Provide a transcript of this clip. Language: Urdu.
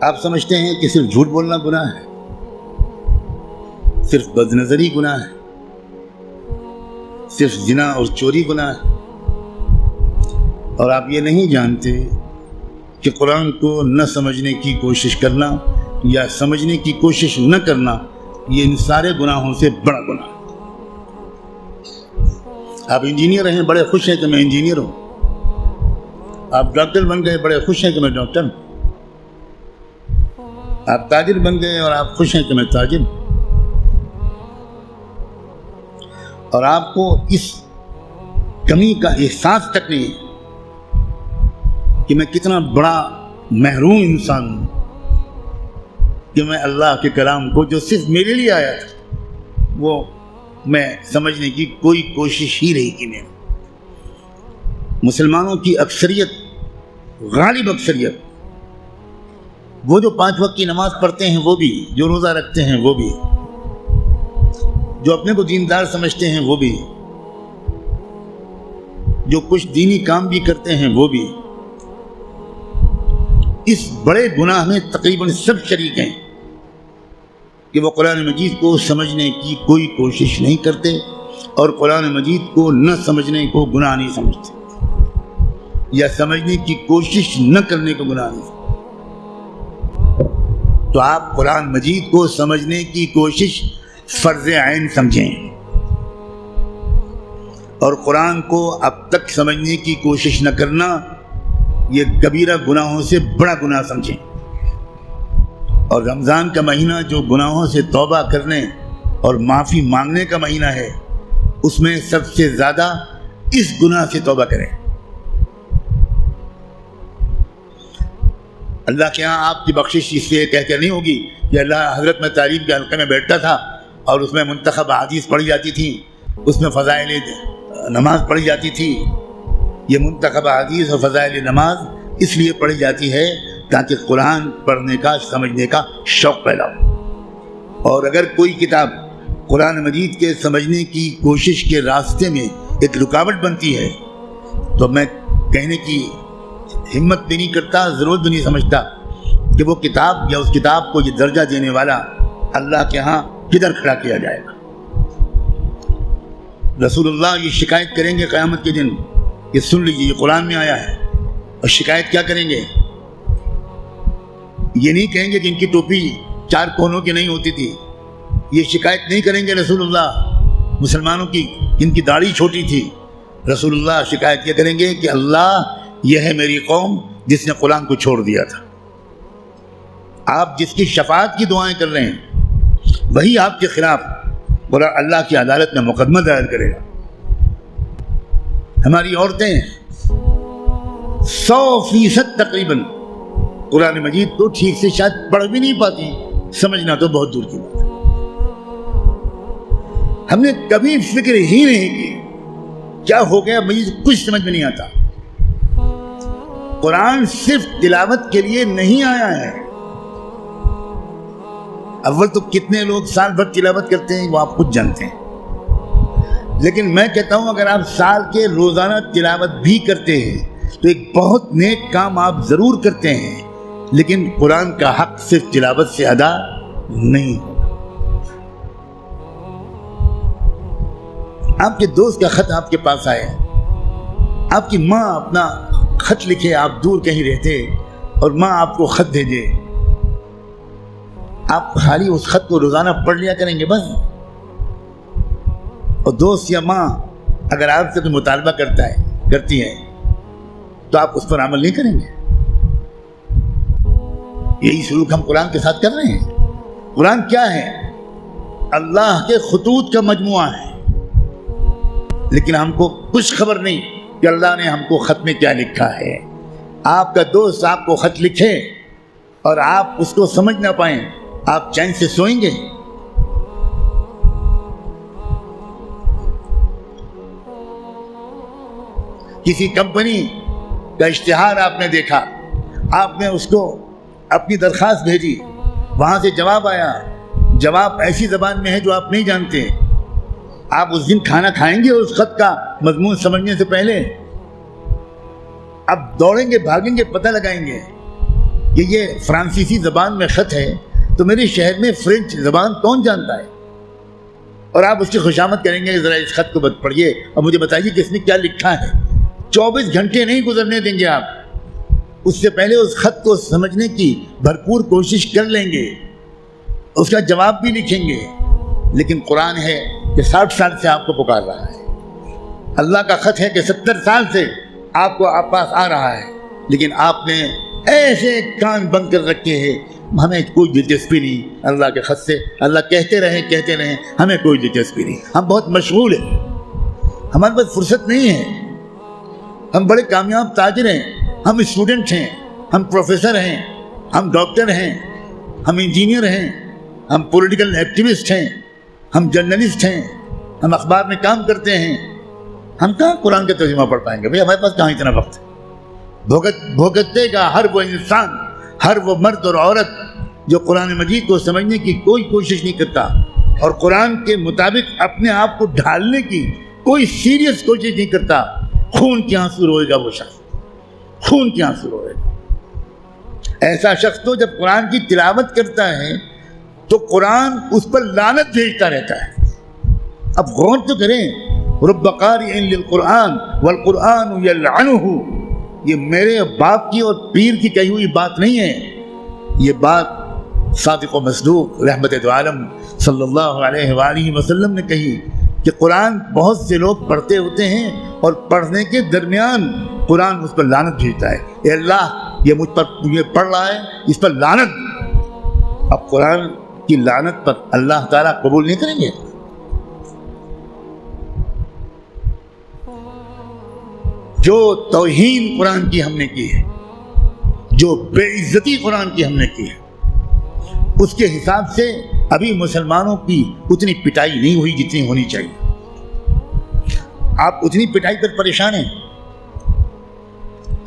آپ سمجھتے ہیں کہ صرف جھوٹ بولنا گناہ ہے، صرف بد نظری گناہ ہے، صرف زنا اور چوری گناہ ہے، اور آپ یہ نہیں جانتے کہ قرآن کو نہ سمجھنے کی کوشش کرنا یا سمجھنے کی کوشش نہ کرنا یہ ان سارے گناہوں سے بڑا گناہ ہے۔ آپ انجینئر ہیں، بڑے خوش ہیں کہ میں انجینئر ہوں، آپ ڈاکٹر بن گئے، بڑے خوش ہیں کہ میں ڈاکٹر ہوں، آپ تاجر بن گئے اور آپ خوش ہیں کہ میں تاجر ہوں، اور آپ کو اس کمی کا احساس تک نہیں ہے کہ میں کتنا بڑا محروم انسان ہوں کہ میں اللہ کے کلام کو جو صرف میرے لیے آیا تھا وہ میں سمجھنے کی کوئی کوشش ہی نہیں کی۔ میں مسلمانوں کی اکثریت، غالب اکثریت، وہ جو 5 وقت کی نماز پڑھتے ہیں وہ بھی، جو روزہ رکھتے ہیں وہ بھی، جو اپنے کو دیندار سمجھتے ہیں وہ بھی، جو کچھ دینی کام بھی کرتے ہیں وہ بھی، اس بڑے گناہ میں تقریباً سب شریک ہیں کہ وہ قرآن مجید کو سمجھنے کی کوئی کوشش نہیں کرتے اور قرآن مجید کو نہ سمجھنے کو گناہ نہیں سمجھتے یا سمجھنے کی کوشش نہ کرنے کو گناہ نہیں سمجھتے۔ تو آپ قرآن مجید کو سمجھنے کی کوشش فرض عین سمجھیں اور قرآن کو اب تک سمجھنے کی کوشش نہ کرنا یہ کبیرہ گناہوں سے بڑا گناہ سمجھیں۔ اور رمضان کا مہینہ جو گناہوں سے توبہ کرنے اور معافی مانگنے کا مہینہ ہے، اس میں سب سے زیادہ اس گناہ سے توبہ کریں۔ اللہ کے ہاں آپ کی بخشش اس سے کہہ کر نہیں ہوگی کہ اللہ حضرت میں تعلیم کے حلقے میں بیٹھتا تھا اور اس میں منتخب احادیث پڑھی جاتی تھی، اس میں فضائل نماز پڑھی جاتی تھی۔ یہ منتخب احادیث اور فضائل نماز اس لیے پڑھی جاتی ہے تاکہ قرآن پڑھنے کا، سمجھنے کا شوق پیدا ہو۔ اور اگر کوئی کتاب قرآن مجید کے سمجھنے کی کوشش کے راستے میں ایک رکاوٹ بنتی ہے تو میں کہنے کی ہمت بھی نہیں کرتا، ضرورت بھی نہیں سمجھتا کہ وہ کتاب یا اس کتاب کو یہ درجہ دینے والا اللہ کے ہاں کدھر کھڑا کیا جائے گا۔ رسول اللہ یہ شکایت کریں گے قیامت کے دن، یہ سن لیجیے، یہ قرآن میں آیا ہے، اور شکایت کیا کریں گے؟ یہ نہیں کہیں گے کہ ان کی ٹوپی 4 کونوں کی نہیں ہوتی تھی، یہ شکایت نہیں کریں گے رسول اللہ مسلمانوں کی ان کی داڑھی چھوٹی تھی۔ رسول اللہ شکایت کیا کریں گے کہ اللہ یہ ہے میری قوم جس نے قرآن کو چھوڑ دیا تھا۔ آپ جس کی شفاعت کی دعائیں کر رہے ہیں وہی آپ کے خلاف اللہ کی عدالت میں مقدمہ دائر کرے گا۔ ہماری عورتیں 100% تقریباً قرآن مجید کو ٹھیک سے شاید پڑھ بھی نہیں پاتی، سمجھنا تو بہت دور کی بات ہے۔ ہم نے کبھی فکر ہی نہیں کی کیا ہو گیا، مجھے کچھ سمجھ میں نہیں آتا۔ قرآن صرف تلاوت کے لیے نہیں آیا ہے۔ اول تو کتنے لوگ سال بھر تلاوت کرتے ہیں وہ آپ خود جانتے ہیں، لیکن میں کہتا ہوں اگر آپ سال کے روزانہ تلاوت بھی کرتے ہیں تو ایک بہت نیک کام آپ ضرور کرتے ہیں، لیکن قرآن کا حق صرف تلاوت سے ادا نہیں ہوگا۔ آپ کے دوست کا خط آپ کے پاس آئے، آپ کی ماں اپنا خط لکھے، آپ دور کہیں رہتے اور ماں آپ کو خط بھیجے، آپ خالی اس خط کو روزانہ پڑھ لیا کریں گے بس؟ اور دوست یا ماں اگر آپ سے کوئی مطالبہ کرتی ہے تو آپ اس پر عمل نہیں کریں گے؟ یہی سلوک ہم قرآن کے ساتھ کر رہے ہیں۔ قرآن کیا ہے؟ اللہ کے خطوط کا مجموعہ ہے، لیکن ہم کو کچھ خبر نہیں کہ اللہ نے ہم کو خط میں کیا لکھا ہے۔ آپ کا دوست آپ کو خط لکھے اور آپ اس کو سمجھ نہ پائیں، آپ چین سے سوئیں گے؟ کسی کمپنی کا اشتہار آپ نے دیکھا، آپ نے اس کو اپنی درخواست بھیجی، وہاں سے جواب آیا، جواب ایسی زبان میں ہے جو آپ نہیں جانتے، آپ اس دن کھانا کھائیں گے اس خط کا مضمون سمجھنے سے پہلے؟ اب دوڑیں گے، بھاگیں گے، پتہ لگائیں گے کہ یہ فرانسیسی زبان میں خط ہے تو میرے شہر میں فرینچ زبان کون جانتا ہے؟ اور آپ اس کی خوشامد کریں گے ذرا اس خط کو پڑھیے اور مجھے بتائیے کہ اس میں کیا لکھا ہے۔ 24 گھنٹے نہیں گزرنے دیں گے آپ، اس سے پہلے اس خط کو سمجھنے کی بھرپور کوشش کر لیں گے، اس کا جواب بھی لکھیں گے۔ لیکن قرآن ہے کہ 60 سال سے آپ کو پکار رہا ہے، اللہ کا خط ہے کہ 70 سال سے آپ کو آپ پاس آ رہا ہے، لیکن آپ نے ایسے کان بند کر رکھے ہیں، ہمیں کوئی دلچسپی نہیں اللہ کے خط سے، اللہ کہتے رہیں ہمیں کوئی دلچسپی نہیں، ہم بہت مشغول ہیں، ہمارے پاس فرصت نہیں ہے، ہم بڑے کامیاب تاجر ہیں، ہم اسٹوڈنٹ ہیں، ہم پروفیسر ہیں، ہم ڈاکٹر ہیں، ہم انجینئر ہیں، ہم پولیٹیکل ایکٹیوسٹ ہیں، ہم جرنلسٹ ہیں، ہم اخبار میں کام کرتے ہیں، ہم کہاں قرآن کا ترجمہ پڑھ پائیں گے؟ بھئی ہمارے پاس کہاں اتنا وقت ہے؟ بھگتنے کا ہر وہ انسان، ہر وہ مرد اور عورت جو قرآن مجید کو سمجھنے کی کوئی کوشش نہیں کرتا اور قرآن کے مطابق اپنے آپ کو ڈھالنے کی کوئی سیریس کوشش نہیں کرتا، خون کے آنسو روئے گا وہ شخص، خون کے آنسو روئے گا۔ ایسا شخص تو جب قرآن کی تلاوت کرتا ہے تو قرآن اس پر لعنت بھیجتا رہتا ہے۔ اب غور تو کریں، رب قارئ للقرآن والقرآن یلعنہ، یہ میرے باپ کی اور پیر کی کہی ہوئی بات نہیں ہے، یہ بات صادق و مصدوق رحمت دو عالم صلی اللہ علیہ وآلہ وسلم نے کہی کہ قرآن بہت سے لوگ پڑھتے ہوتے ہیں اور پڑھنے کے درمیان قرآن اس پر لعنت بھیجتا ہے، اے اللہ یہ مجھ پر یہ پڑھ رہا ہے، اس پر لعنت۔ اب قرآن کی لعنت پر اللہ تعالیٰ قبول نہیں کریں گے؟ جو توہین قرآن کی ہم نے کی ہے، جو بے عزتی قرآن کی ہم نے کی ہے، اس کے حساب سے ابھی مسلمانوں کی اتنی پٹائی نہیں ہوئی جتنی ہونی چاہیے۔ آپ اتنی پٹائی پر پریشان ہیں